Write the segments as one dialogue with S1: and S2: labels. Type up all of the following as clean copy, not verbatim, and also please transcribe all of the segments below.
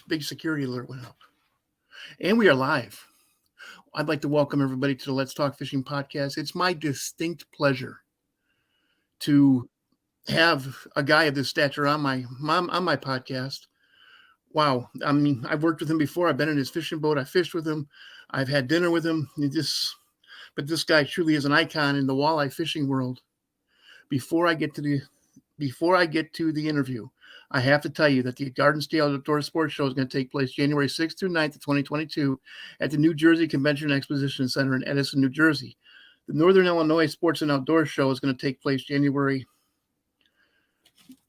S1: Big security alert went up. And we are live. I'd like to welcome everybody to the Let's Talk Fishing podcast. It's my distinct pleasure to have a guy of this stature on my podcast. Wow. I mean, I've worked with him before. I've been in his fishing boat. I fished with him. I've had dinner with him. But this guy truly is an icon in the walleye fishing world. Before I get to the interview, I have to tell you that the Garden State Outdoor Sports Show is going to take place January 6th through 9th of 2022 at the New Jersey Convention and Exposition Center in Edison, New Jersey. The Northern Illinois Sports and Outdoor Show is going to take place January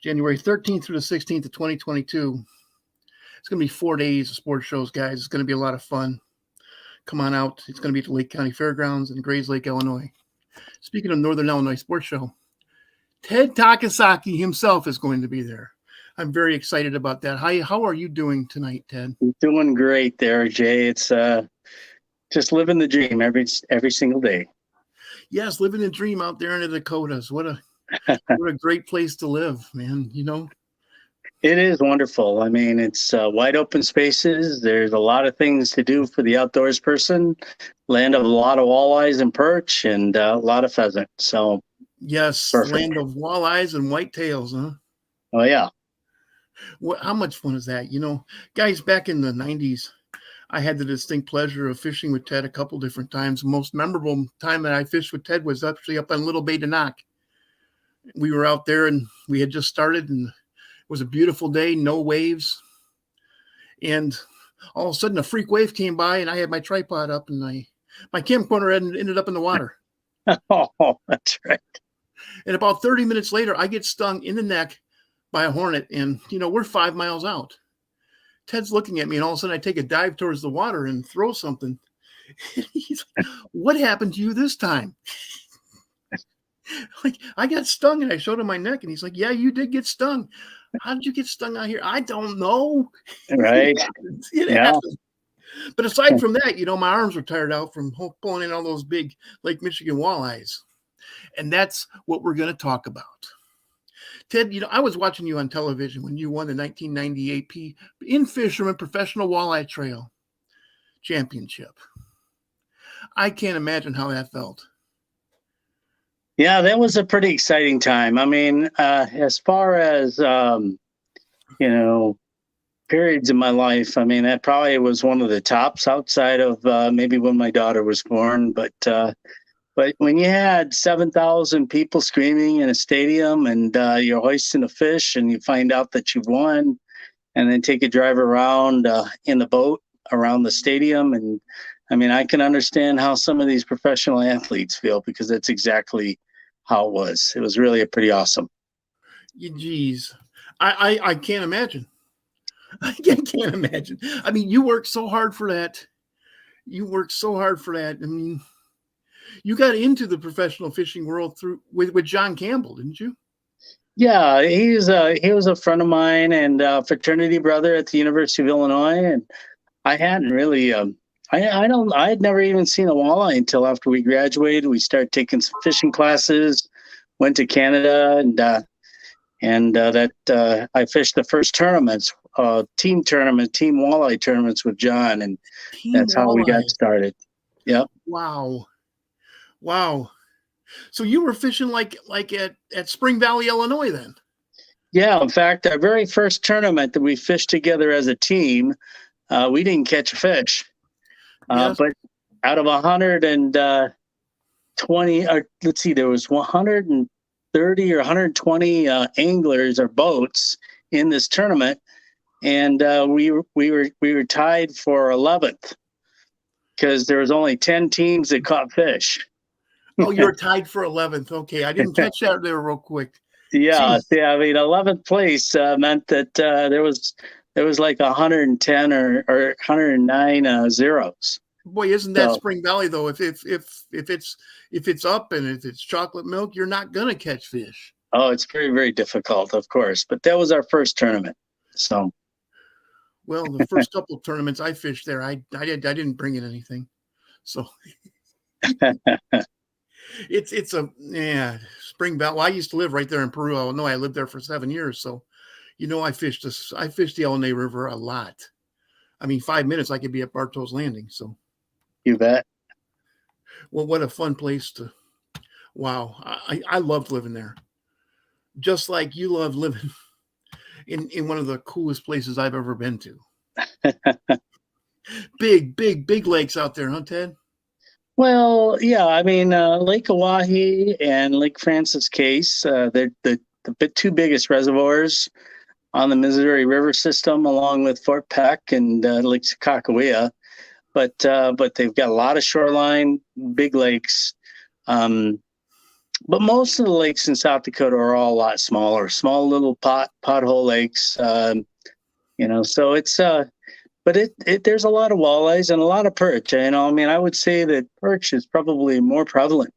S1: 13th through the 16th of 2022. It's going to be 4 days of sports shows, guys. It's going to be a lot of fun. Come on out. It's going to be at the Lake County Fairgrounds in Grays Lake, Illinois. Speaking of Northern Illinois Sports Show, Ted Takasaki himself is going to be there. I'm very excited about that. How are you doing tonight, Ted?
S2: Doing great there, Jay. It's just living the dream every single day.
S1: Yes, living the dream out there in the Dakotas. What a great place to live, man. You know,
S2: it is wonderful. I mean, it's wide open spaces. There's a lot of things to do for the outdoors person. Land of a lot of walleyes and perch, and a lot of pheasant. So
S1: yes, perfect. Land of walleyes and whitetails, huh?
S2: Oh yeah.
S1: How much fun is that? You know, guys, back in the 90s, I had the distinct pleasure of fishing with Ted a couple different times. The most memorable time that I fished with Ted was actually up on Little Bay Denok. We were out there and we had just started, and it was a beautiful day, no waves. And all of a sudden a freak wave came by and I had my tripod up and my camcorder ended up in the water.
S2: Oh, that's right.
S1: And about 30 minutes later, I get stung in the neck by a hornet, and we're 5 miles out. Ted's looking at me, and all of a sudden I take a dive towards the water and throw something. He's like, "What happened to you this time?" Like, I got stung, and I showed him my neck, and he's like, "Yeah, you did get stung. How did you get stung out here?" I don't know.
S2: Right.
S1: It happened. But aside from that, my arms were tired out from pulling in all those big Lake Michigan walleyes. And that's what we're going to talk about. Ted, I was watching you on television when you won the 1998 In Fisherman Professional Walleye Trail Championship. I can't imagine how that felt.
S2: Yeah, that was a pretty exciting time. I mean, as far as, periods in my life, I mean, that probably was one of the tops outside of maybe when my daughter was born. But when you had 7,000 people screaming in a stadium and you're hoisting a fish and you find out that you've won, and then take a drive around in the boat around the stadium. And I mean, I can understand how some of these professional athletes feel, because that's exactly how it was. It was really pretty awesome.
S1: Geez, I can't imagine. I can't imagine. I mean, you worked so hard for that. I mean, you got into the professional fishing world with John Campbell, didn't you?
S2: Yeah, he was a friend of mine and a fraternity brother at the University of Illinois, and I hadn't really I had never even seen a walleye until after we graduated. We started taking some fishing classes, went to Canada, and I fished the first tournaments, team walleye tournaments with John, and that's how we got started. Yep.
S1: Wow. So you were fishing like at Spring Valley, Illinois then?
S2: Yeah. In fact, our very first tournament that we fished together as a team, we didn't catch a fish.
S1: Yes.
S2: But out of 120, there was 130 or 120 anglers or boats in this tournament, and we were tied for 11th because there was only 10 teams that caught fish.
S1: Oh, you're tied for 11th. Okay, I didn't catch that there real quick.
S2: Yeah. I mean, 11th place meant that there was like 110 or 109 zeros.
S1: Boy, isn't that Spring Valley though? If it's up and if it's chocolate milk, you're not gonna catch fish.
S2: Oh, it's very, very difficult, of course. But that was our first tournament. So,
S1: well, the first couple of tournaments I fished there, I didn't bring in anything. So it's Spring Valley. Well, I used to live right there in Peru, Illinois. I lived there for 7 years, so I fished this. I fished the Elnay River a lot. I mean, 5 minutes I could be at Bartow's Landing. So,
S2: You bet.
S1: well, what a fun place to. Wow, I loved living there. Just like you love living in one of the coolest places I've ever been to. Big lakes out there, huh, Ted?
S2: Well, yeah, I mean, Lake Oahe and Lake Francis Case, they're the two biggest reservoirs on the Missouri River system, along with Fort Peck and Lake Sakakawea. But they've got a lot of shoreline, big lakes. But most of the lakes in South Dakota are all a lot smaller, small little pothole lakes. So it's but there's a lot of walleyes and a lot of perch. I mean, I would say that perch is probably more prevalent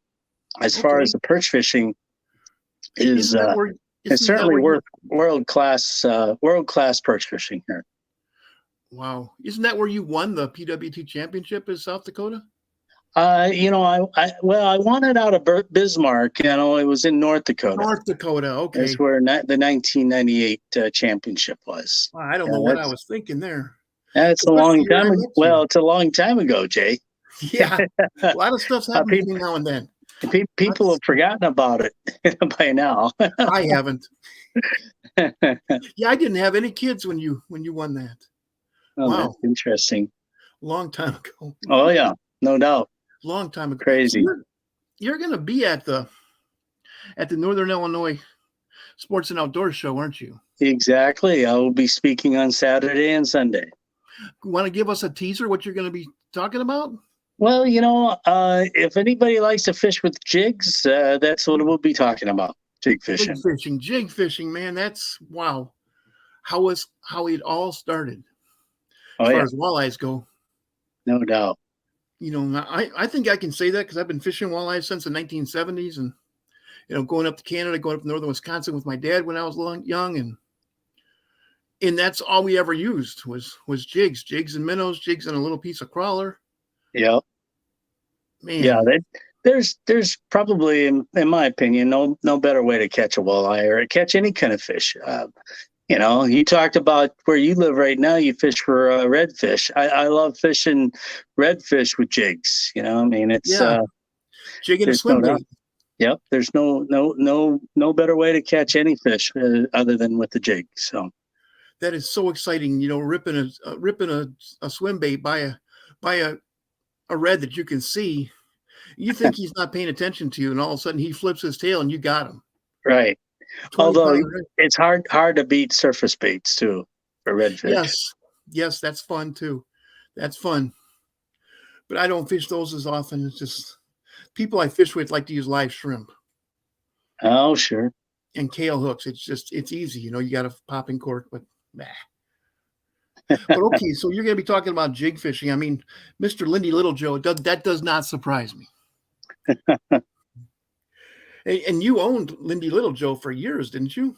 S2: as far as the perch fishing is. It's certainly world class perch fishing here.
S1: Wow, isn't that where you won the PWT championship in South Dakota?
S2: I won it out of Bismarck. It was in North Dakota.
S1: North Dakota, okay.
S2: That's where the 1998 championship was.
S1: I don't know what I was thinking there.
S2: That's a long time ago. Well, it's a long time ago, Jay.
S1: Yeah, a lot of stuff's happening between now and then.
S2: People have forgotten about it by now.
S1: I haven't. Yeah, I didn't have any kids when you won that.
S2: Oh, wow, that's interesting.
S1: Long time ago.
S2: Oh yeah, no doubt.
S1: Long time ago.
S2: Crazy.
S1: So you're going to be at the Northern Illinois Sports and Outdoors Show, aren't you?
S2: Exactly. I will be speaking on Saturday and Sunday.
S1: Want to give us a teaser what you're going to be talking about?
S2: Well, if anybody likes to fish with jigs, that's what we'll be talking about. Jig fishing.
S1: Jig fishing, man. That's wow. How it all started. As far as walleyes go.
S2: No doubt.
S1: I think I can say that because I've been fishing walleyes since the 1970s, and going up to Canada, going up to northern Wisconsin with my dad when I was young, and that's all we ever used was jigs and minnows, jigs and a little piece of crawler.
S2: Yeah, man. Yeah, there's probably, in my opinion, no better way to catch a walleye or catch any kind of fish. You talked about where you live right now. You fish for redfish. I love fishing redfish with jigs. It's
S1: jig and a swim bait.
S2: Yep. There's no better way to catch any fish other than with the jig. So
S1: that is so exciting. Ripping a swim bait by a red that you can see. You think he's not paying attention to you, and all of a sudden he flips his tail and you got him.
S2: Right. Although it's hard to beat surface baits too for redfish.
S1: Yes, that's fun too. That's fun. But I don't fish those as often. It's just people I fish with like to use live shrimp.
S2: Oh, sure.
S1: And kale hooks. It's easy. You got a popping cork, but nah. But okay, so you're going to be talking about jig fishing. I mean, Mr. Lindy Littlejoe, that does not surprise me. And you owned Lindy Littlejoe for years, didn't you?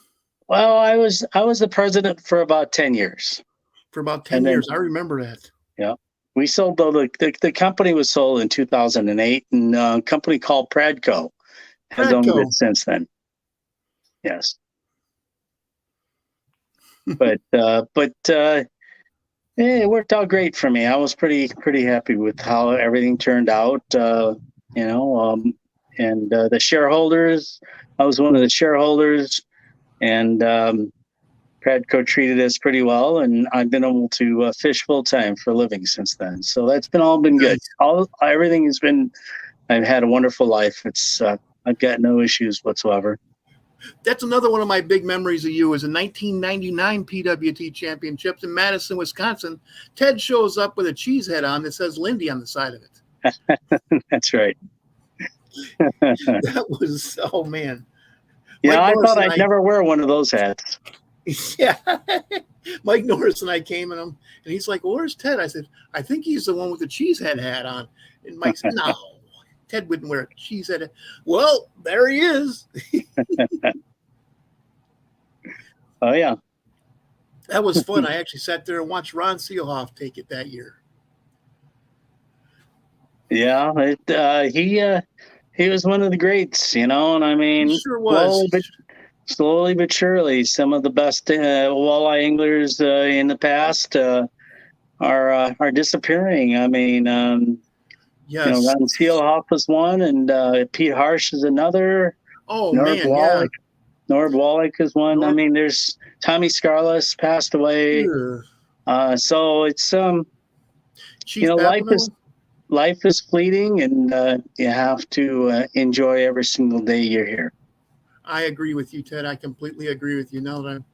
S2: Well, I was the president for about 10 years.
S1: For about 10 years. I remember that.
S2: Yeah. We sold, though, the company was sold in 2008, and a company called Pradco has owned it since then. Yes. But it worked out great for me. I was pretty happy with how everything turned out, and the shareholders, I was one of the shareholders, and Pradco treated us pretty well, and I've been able to fish full time for a living since then. So that's been good. Everything has been. I've had a wonderful life. It's I've got no issues whatsoever.
S1: That's another one of my big memories of you is a 1999 PWT championships in Madison, Wisconsin. Ted shows up with a cheese head on that says Lindy on the side of it.
S2: That's right.
S1: That was, oh man.
S2: Yeah, I thought I'd never wear one of those hats.
S1: Yeah. Mike Norris and I came in him, and he's like, well, where's Ted? I said, I think he's the one with the cheese head hat on. And Mike said, no, Ted wouldn't wear a cheese head. Well, there he is.
S2: Oh, yeah.
S1: That was fun. I actually sat there and watched Ron Seelhoff take it that year.
S2: Yeah, he was one of the greats, and I mean,
S1: he sure was.
S2: slowly but surely, some of the best walleye anglers in the past are disappearing. I mean,
S1: Yes.
S2: Ron Seelhoff was one, and Pete Harsh is another.
S1: Oh
S2: Norb
S1: man, yeah.
S2: Wallach, Norb Wallach is one. I
S1: North,
S2: mean, there's Tommy Scarless passed away.
S1: ugh.
S2: So it's
S1: Chief
S2: life is
S1: Papano.
S2: fleeting, and you have to enjoy every single day you're here.
S1: I agree with you, Ted. I completely agree with you. Now that I'm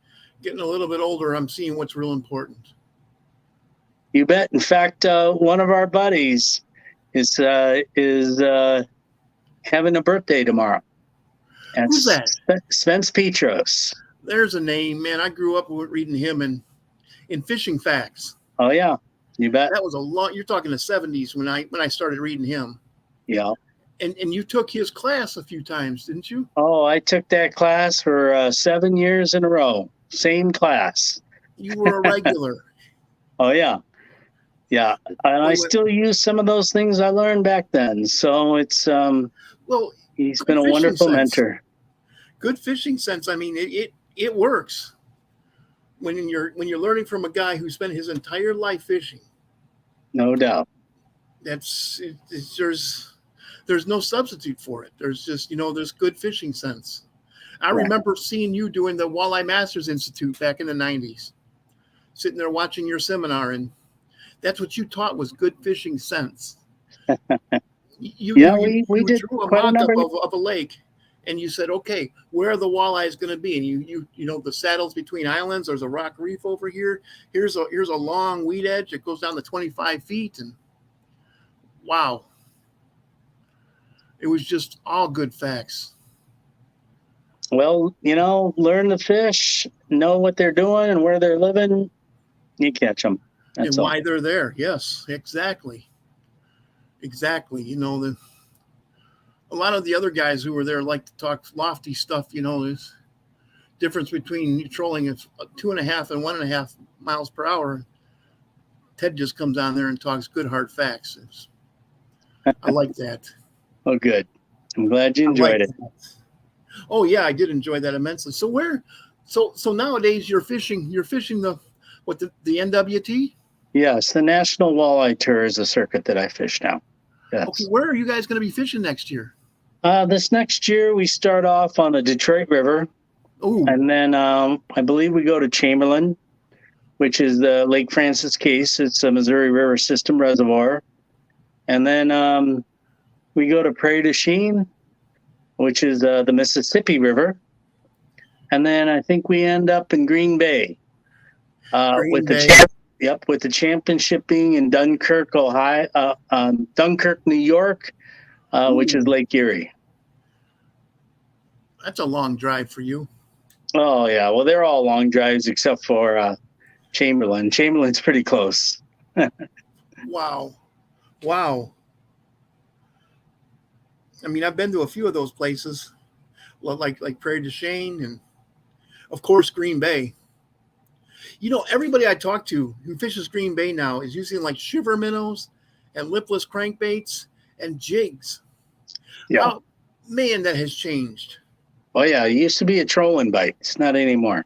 S1: getting a little bit older, I'm seeing what's real important.
S2: You bet. In fact, one of our buddies is having a birthday tomorrow.
S1: Who's
S2: That's
S1: that?
S2: Spence Petros.
S1: There's a name, man. I grew up reading him in Fishing Facts.
S2: Oh yeah, you bet.
S1: That was a long. You're talking the '70s when I started reading him.
S2: Yeah.
S1: And you took his class a few times, didn't you?
S2: Oh, I took that class for 7 years in a row. Same class.
S1: You were a regular.
S2: Oh yeah, yeah. And I
S1: Well,
S2: still use some of those things I learned back then. So it's
S1: well,
S2: he's been
S1: good
S2: a
S1: fishing
S2: wonderful
S1: sense.
S2: mentor.
S1: Good fishing sense. I mean, it works when you're learning from a guy who spent his entire life fishing.
S2: No doubt.
S1: There's no substitute for it. There's just there's good fishing sense. I
S2: Yeah.
S1: remember seeing you doing the Walleye Masters Institute back in the '90s, sitting there watching your seminar, and that's what you taught was good fishing sense. You you
S2: Yeah,
S1: you,
S2: we
S1: you
S2: did
S1: drew a
S2: quite a number.
S1: mock-up of a lake, and you said, okay, where are the walleyes going to be? And you the saddles between islands. There's a rock reef over here. Here's a long weed edge that goes down to 25 feet, and wow, it was just all good facts.
S2: Well, learn to fish, know what they're doing and where they're living. You catch them.
S1: And
S2: That's all.
S1: why they're there. Yes, exactly. Exactly. A lot of the other guys who were there like to talk lofty stuff. There's difference between trolling at 2.5 and 1.5 miles per hour. Ted just comes on there and talks good hard facts. I like that.
S2: Oh, good. I'm glad you
S1: I like
S2: enjoyed it.
S1: that. Oh yeah, I did enjoy that immensely. So nowadays you're fishing the NWT?
S2: Yes, the National Walleye Tour is a circuit that I fish now.
S1: Okay,
S2: Yes.
S1: where are you guys going to be fishing next year?
S2: This next year, we start off on the Detroit River,
S1: Oh,
S2: and then I believe we go to Chamberlain, which is the Lake Francis case. It's a Missouri River system reservoir. And then we go to Prairie du Chien, which is the Mississippi River. And then I think we end up in Green Bay
S1: Green
S2: with
S1: Bay.
S2: with the championship being in Dunkirk, Ohio, Dunkirk, New York, which is
S1: Ooh,
S2: Lake Erie.
S1: that's a long drive for you.
S2: Oh yeah, well they're all long drives except for Chamberlain. Chamberlain's pretty close.
S1: Wow. Wow. I mean, I've been to a few of those places, like Prairie du Chien and of course Green Bay. Everybody I talk to who fishes Green Bay now is using like shiver minnows and lipless crankbaits and jigs.
S2: Yeah.
S1: How man that has changed.
S2: Oh yeah, it used to be a trolling bite. It's not anymore.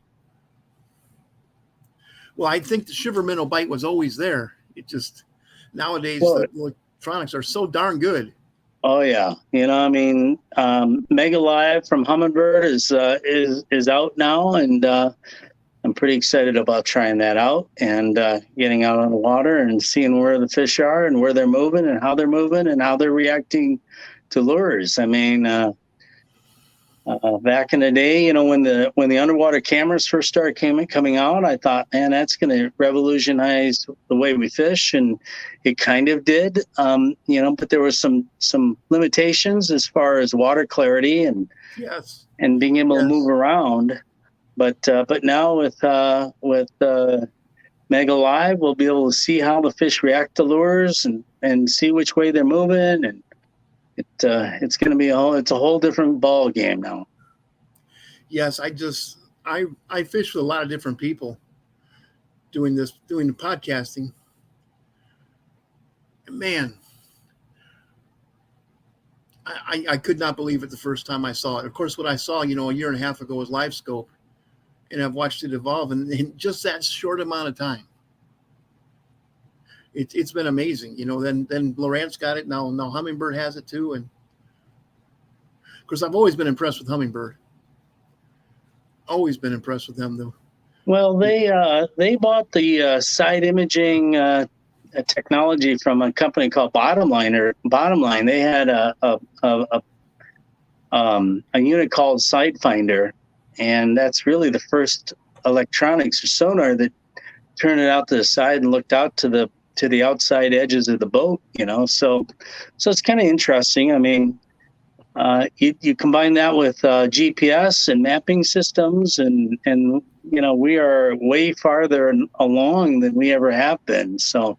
S1: Well, I think the shiver minnow bite was always there. It just nowadays
S2: Well,
S1: the electronics are so darn good.
S2: oh yeah, I mean, Mega Live from Humminbird is out now, and I'm pretty excited about trying that out and getting out on the water and seeing where the fish are and where they're moving and how they're reacting to lures. I mean, back in the day, when the underwater cameras first started coming out, I thought, man, that's going to revolutionize the way we fish, and it kind of did. But there was some limitations as far as water clarity
S1: Yes.
S2: and being able to
S1: Yes.
S2: move around. But now with Mega Live, we'll be able to see how the fish react to lures and see which way they're moving, and it's going to be it's a whole different ball game now.
S1: Yes, I fish with a lot of different people doing the podcasting. Man, I could not believe it the first time I saw it. Of course, what I saw, a year and a half ago was live scope, and I've watched it evolve, and in just that short amount of time, it's been amazing. Then Lowrance got it. Now Humminbird has it too, and of course, I've always been impressed with Humminbird. Always been impressed with them, though.
S2: Well, they bought the side imaging technology from a company called Bottomline. They had a unit called Sidefinder, and that's really the first electronics or sonar that turned it out to the side and looked out to the outside edges of the boat. So it's kind of interesting. I mean, you combine that with GPS and mapping systems, and we are way farther along than we ever have been. So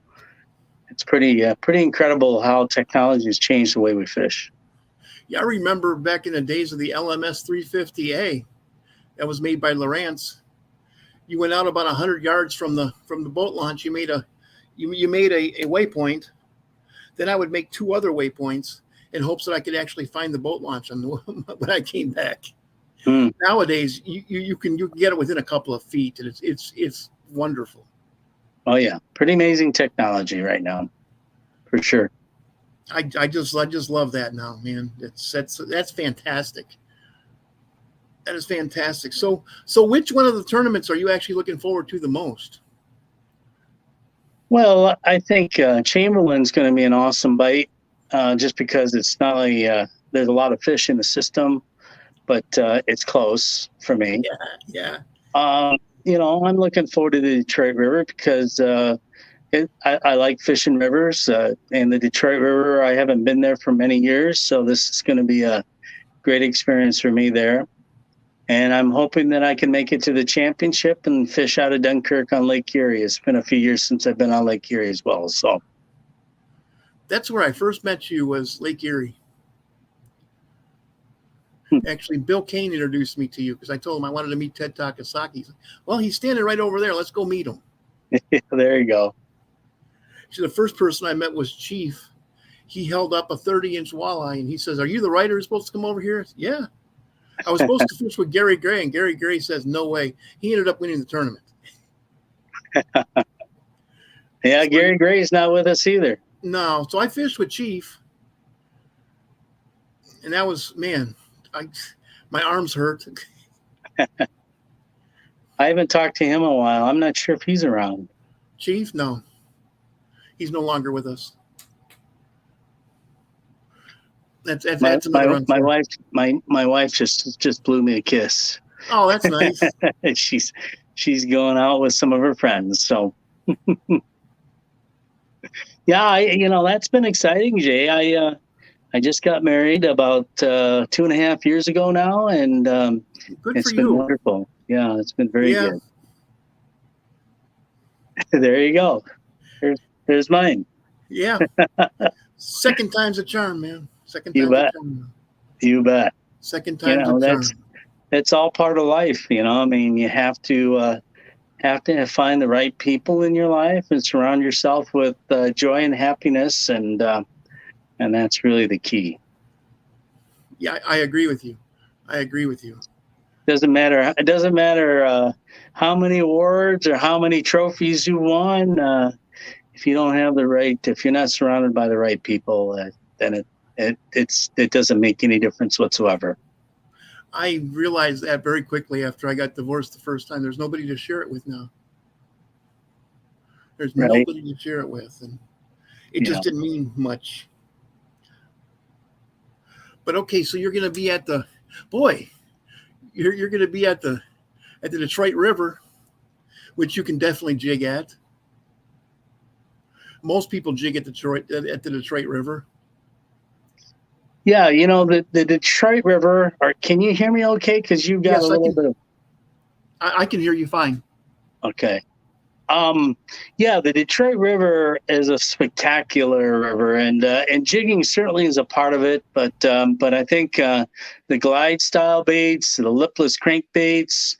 S2: it's pretty incredible how technology has changed the way we fish.
S1: Yeah, I remember back in the days of the LMS 350A that was made by Lowrance. You went out about 100 yards from the boat launch. You made a waypoint. Then I would make 2 other waypoints in hopes that I could actually find the boat launch when I came back. Nowadays, you can get it within a couple of feet, and it's wonderful.
S2: Oh yeah, pretty amazing technology right now, for sure.
S1: I just love that now, man. That's fantastic. That is fantastic. So which one of the tournaments are you actually looking forward to the most?
S2: Well, I think Chamberlain's going to be an awesome bite, just because it's not only there's a lot of fish in the system, but it's close for me.
S1: Yeah.
S2: I'm looking forward to the Detroit River because I like fishing rivers, and the Detroit River, I haven't been there for many years, so this is going to be a great experience for me there. And I'm hoping that I can make it to the championship and fish out of Dunkirk on Lake Erie. It's been a few years since I've been on Lake Erie as well. So
S1: that's where I first met you, was Lake Erie. Actually, Bill Kane introduced me to you because I told him I wanted to meet Ted Takasaki. He said, well, he's standing right over there. Let's go meet him.
S2: There you go.
S1: So the first person I met was Chief. He held up a 30-inch walleye, and he says, are you the writer who's supposed to come over here? Yeah. I was supposed to fish with Gary Gray, and Gary Gray says, no way. He ended up winning the tournament.
S2: Yeah, Gary Gray's not with us either.
S1: No. So I fished with Chief. And that was, man, my arms hurt.
S2: I haven't talked to him in a while. I'm not sure if he's around.
S1: Chief? No. He's no longer with us. That's another
S2: my wife just blew me a kiss.
S1: Oh, that's nice.
S2: she's going out with some of her friends. So yeah, that's been exciting, Jay. I just got married about 2.5 years ago now, and it's been wonderful. Yeah, it's been very good. There you go. There's mine.
S1: Yeah. Second time's a charm, man.
S2: You bet.
S1: Second time's a charm.
S2: That's all part of life, I mean, you have to find the right people in your life and surround yourself with joy and happiness, and that's really the key.
S1: Yeah, I agree with you.
S2: It doesn't matter how many awards or how many trophies you won. If you don't have if you're not surrounded by the right people, then it doesn't make any difference whatsoever.
S1: I realized that very quickly after I got divorced the first time. There's nobody to share it with now. There's nobody to share it with, and it just didn't mean much. But okay, so you're going to be at the Detroit River, which you can definitely jig at. Most people jig at the Detroit River.
S2: Yeah, the Detroit River. Can you hear me okay? Because you've got a little bit of.
S1: I can hear you fine.
S2: Okay. Yeah, the Detroit River is a spectacular river, and jigging certainly is a part of it. But I think the glide style baits, the lipless crankbaits,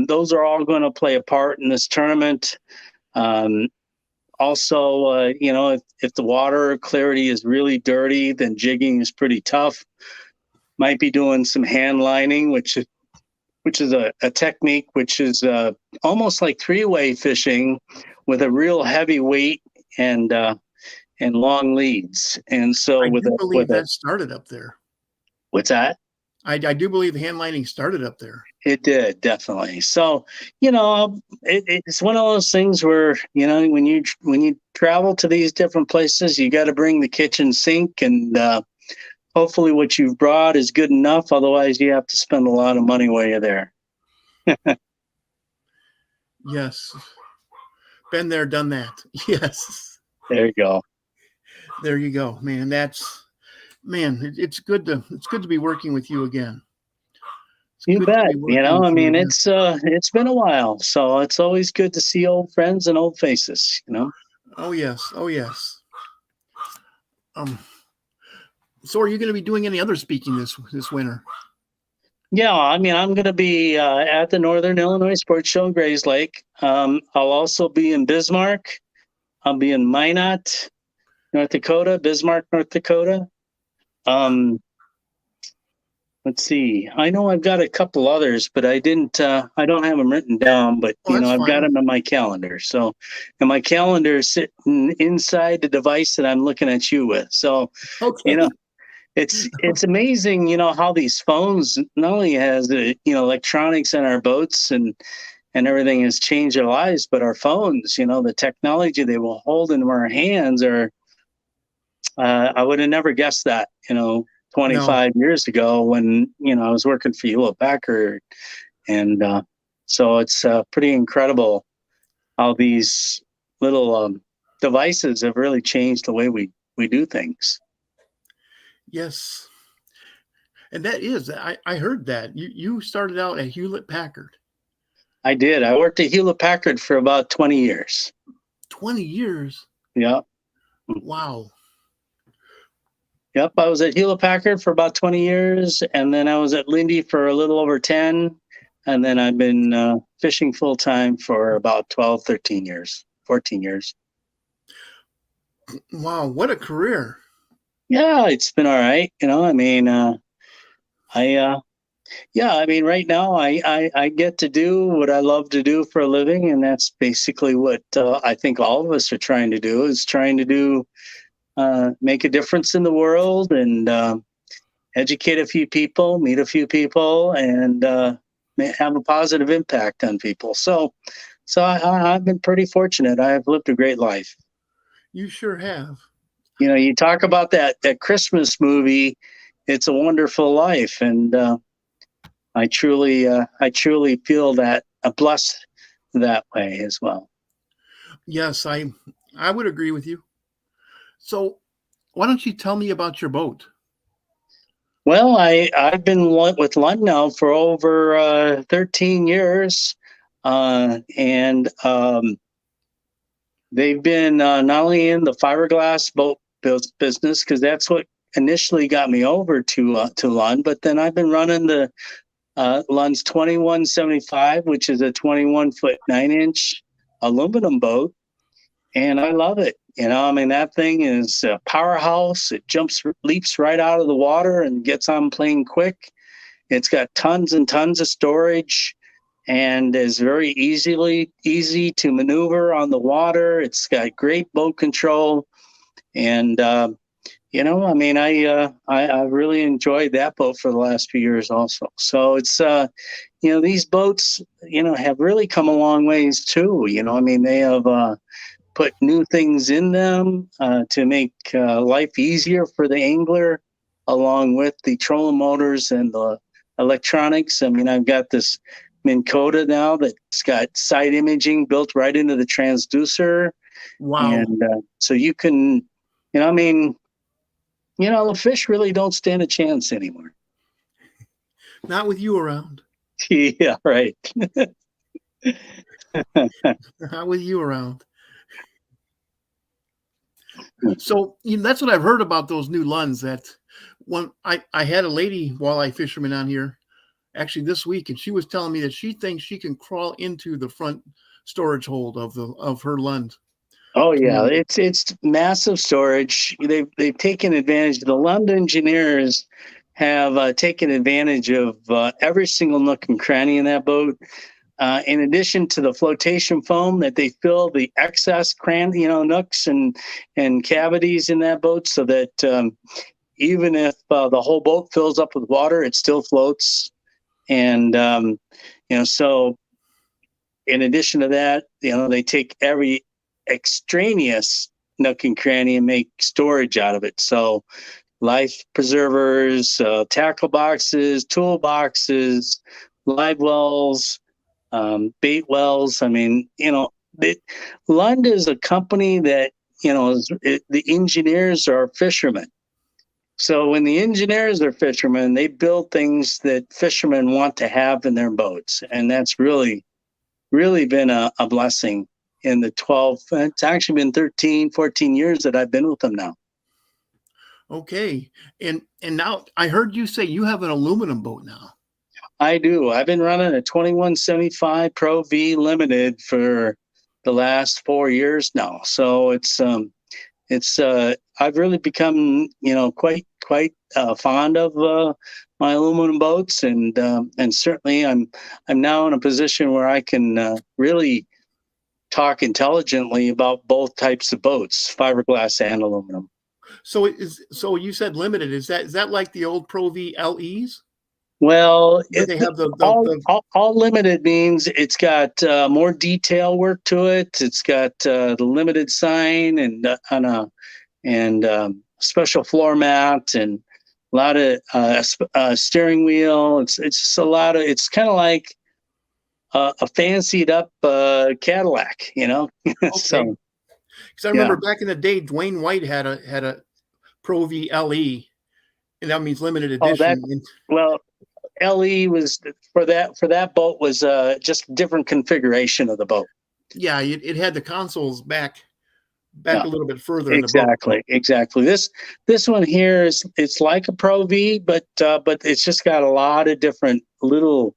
S2: those are all going to play a part in this tournament. Also, if the water clarity is really dirty, then jigging is pretty tough. Might be doing some hand lining, which is a technique which is almost like three-way fishing with a real heavy weight and long leads. And so
S1: I
S2: with
S1: do
S2: a
S1: believe that started up there.
S2: what's that?
S1: I do believe hand lining started up there.
S2: It did, definitely. So, it's one of those things where, when you travel to these different places, you got to bring the kitchen sink, and hopefully what you've brought is good enough. Otherwise, you have to spend a lot of money while you're there.
S1: Yes. Been there, done that. Yes.
S2: There you go.
S1: There you go, man. It's good to be working with you again.
S2: You bet. It's been a while, so it's always good to see old friends and old faces.
S1: Oh yes. Oh yes. So are you going to be doing any other speaking this winter?
S2: Yeah, I'm going to be at the Northern Illinois Sports Show in Grays Lake. I'll also be in Bismarck. I'll be in Minot, North Dakota, Bismarck, North Dakota. Let's see. I know I've got a couple others, but I don't have them written down, but I've got them in my calendar. So, and my calendar is sitting inside the device that I'm looking at you with. So,
S1: okay.
S2: It's amazing, how these phones not only has electronics in our boats and everything has changed our lives, but our phones, the technology they will hold in our hands are. I would have never guessed that, 25 years ago when I was working for Hewlett Packard, and so it's pretty incredible how these little devices have really changed the way we do things.
S1: Yes. And that is, I heard that. You started out at Hewlett Packard.
S2: I did. I worked at Hewlett Packard for about 20 years.
S1: 20 years?
S2: Yeah.
S1: Wow.
S2: Yep. I was at Hewlett Packard for about 20 years, and then I was at Lindy for a little over 10. And then I've been fishing full time for about 12, 13 years, 14 years.
S1: Wow. What a career.
S2: Yeah, it's been all right. Right now I get to do what I love to do for a living, and that's basically what I think all of us are trying to do, is trying to do, make a difference in the world and educate a few people, meet a few people, and have a positive impact on people. So I've been pretty fortunate. I've lived a great life.
S1: You sure have.
S2: You talk about that Christmas movie, It's a Wonderful Life, and I truly feel that blessed that way as well.
S1: Yes, I would agree with you. So why don't you tell me about your boat?
S2: Well, I've been with Lund now for over 13 years, and they've been not only in the fiberglass boat business, because that's what initially got me over to Lund, but then I've been running the Lund's 2175, which is a 21-foot 9-inch aluminum boat, and I love it. That thing is a powerhouse. It leaps right out of the water and gets on plane quick. It's got tons and tons of storage and is very easy to maneuver on the water. It's got great boat control. And, I really enjoyed that boat for the last few years also. So it's, these boats, have really come a long ways too. They have put new things in them to make life easier for the angler, along with the trolling motors and the electronics. I've got this Minn Kota now that's got side imaging built right into the transducer.
S1: Wow.
S2: And so you can, the fish really don't stand a chance anymore.
S1: Not with you around.
S2: Yeah, right.
S1: Not with you around. So that's what I've heard about those new Lunds. That one, I had a lady walleye fisherman on here actually this week, and she was telling me that she thinks she can crawl into the front storage hold of her Lund.
S2: Oh yeah, it's massive storage. They've taken advantage. The London engineers have taken advantage of every single nook and cranny in that boat. In addition to the flotation foam that they fill the excess nooks and cavities in that boat, so that even if the whole boat fills up with water, it still floats. And so in addition to that, they take every extraneous nook and cranny and make storage out of it. So life preservers, tackle boxes, tool boxes, live wells, bait wells. I mean, Lund is a company that, the engineers are fishermen. So when the engineers are fishermen, they build things that fishermen want to have in their boats. And that's really, really been a blessing in the it's actually been 13, 14 years that I've been with them now.
S1: Okay. And now I heard you say you have an aluminum boat now.
S2: I do. I've been running a 2175 Pro V Limited for the last 4 years now. So I've really become, quite fond of my aluminum boats, and certainly I'm now in a position where I can really talk intelligently about both types of boats, fiberglass and aluminum.
S1: So you said limited. Is that like the old Pro V LEs?
S2: Well,
S1: They have
S2: all limited means it's got more detail work to it. It's got the limited sign and special floor mat and a lot of steering wheel. It's just a lot of. It's kind of like a fancied up Cadillac,
S1: Okay.
S2: So,
S1: because I remember back in the day, Dwayne White had a Pro V LE, and that means limited edition.
S2: Well, LE was for that boat was just different configuration of the boat.
S1: Yeah, it had the consoles back a little bit further.
S2: Exactly. This one here it's like a Pro V, but it's just got a lot of different little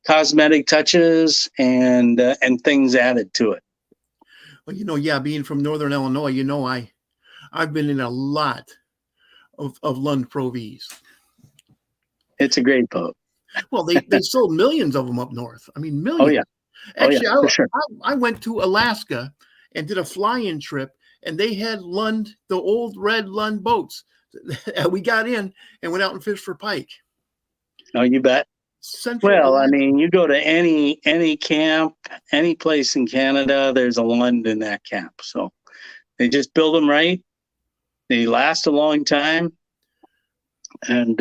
S2: cosmetic touches and things added to it.
S1: Well, being from Northern Illinois, I've been in a lot of Lund Pro Vs.
S2: It's a great boat.
S1: Well, they sold millions of them up north. I mean, millions.
S2: Oh yeah.
S1: Actually,
S2: for sure.
S1: I went to Alaska and did a fly-in trip, and they had Lund, the old red Lund boats. We got in and went out and fished for pike.
S2: Oh, you bet.
S1: Alaska.
S2: I mean, you go to any camp, any place in Canada, there's a Lund in that camp. So they just build them right. They last a long time, and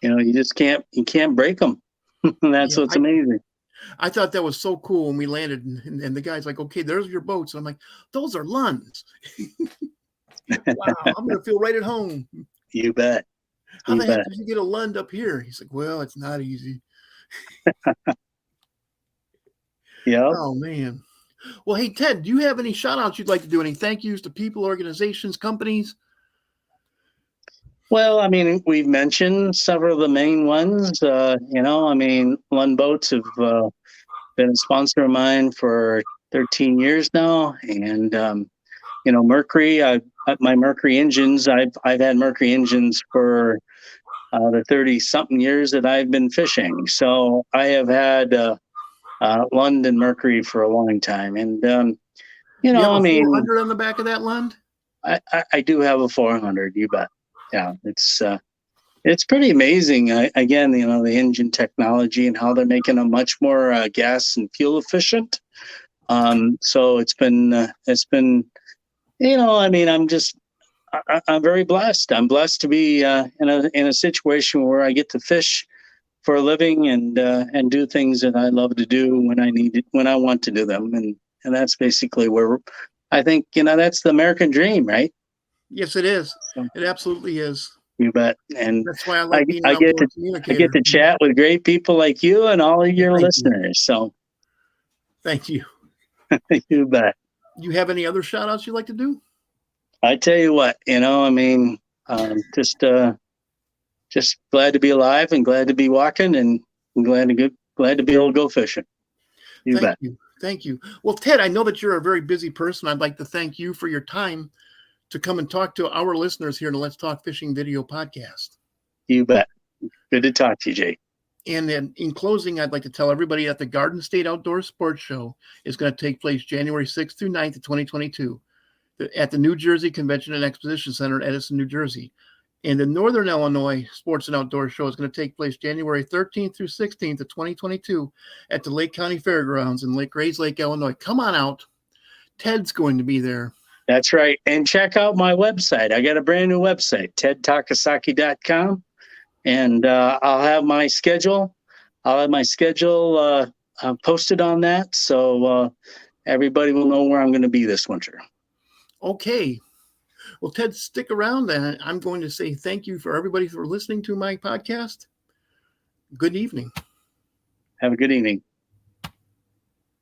S2: you just can't break them. That's what's amazing.
S1: I thought that was so cool when we landed, and the guy's like, "Okay, there's your boats." And I'm like, "Those are Lunds." Wow, I'm gonna feel right at home.
S2: You bet.
S1: How the heck did you get a Lund up here? He's like, "Well, it's not easy."
S2: Yeah.
S1: Oh man. Well, hey Ted, do you have any shout outs you'd like to do? Any thank yous to people, organizations, companies?
S2: Well, I mean, we've mentioned several of the main ones. Lund Boats have been a sponsor of mine for 13 years now, and Mercury. My Mercury engines. I've had Mercury engines for the 30-something years that I've been fishing. So I have had Lund and Mercury for a long time, and
S1: you have a 400 on the back of that Lund.
S2: I do have a 400. You bet. Yeah, it's pretty amazing. Again, the engine technology and how they're making them much more gas and fuel efficient. So it's been, I'm very blessed. I'm blessed to be in a situation where I get to fish for a living and do things that I love to do when I want to do them, and that's basically where I think that's the American dream, right?
S1: Yes, it is. It absolutely is.
S2: You bet. And
S1: that's why I like being
S2: I get to chat with great people like you and all of your listeners. So
S1: thank you.
S2: You bet.
S1: You have any other shout outs you'd like to do?
S2: I tell you what, just glad to be alive and glad to be walking and glad to be able to go fishing. You bet.
S1: Thank you. Well, Ted, I know that you're a very busy person. I'd like to thank you for your time to come and talk to our listeners here in the Let's Talk Fishing video podcast.
S2: You bet. Good to talk to you, Jay.
S1: And then in closing, I'd like to tell everybody that the Garden State Outdoor Sports Show is going to take place January 6th through 9th of 2022 at the New Jersey Convention and Exposition Center in Edison, New Jersey. And the Northern Illinois Sports and Outdoor Show is going to take place January 13th through 16th of 2022 at the Lake County Fairgrounds in Grays Lake, Illinois. Come on out. Ted's going to be there.
S2: That's right. And check out my website. I got a brand new website, tedtakasaki.com. And I'll have my schedule. Posted on that. So everybody will know where I'm going to be this winter.
S1: Okay. Well, Ted, stick around, and I'm going to say thank you for everybody for listening to my podcast. Good evening.
S2: Have a good evening.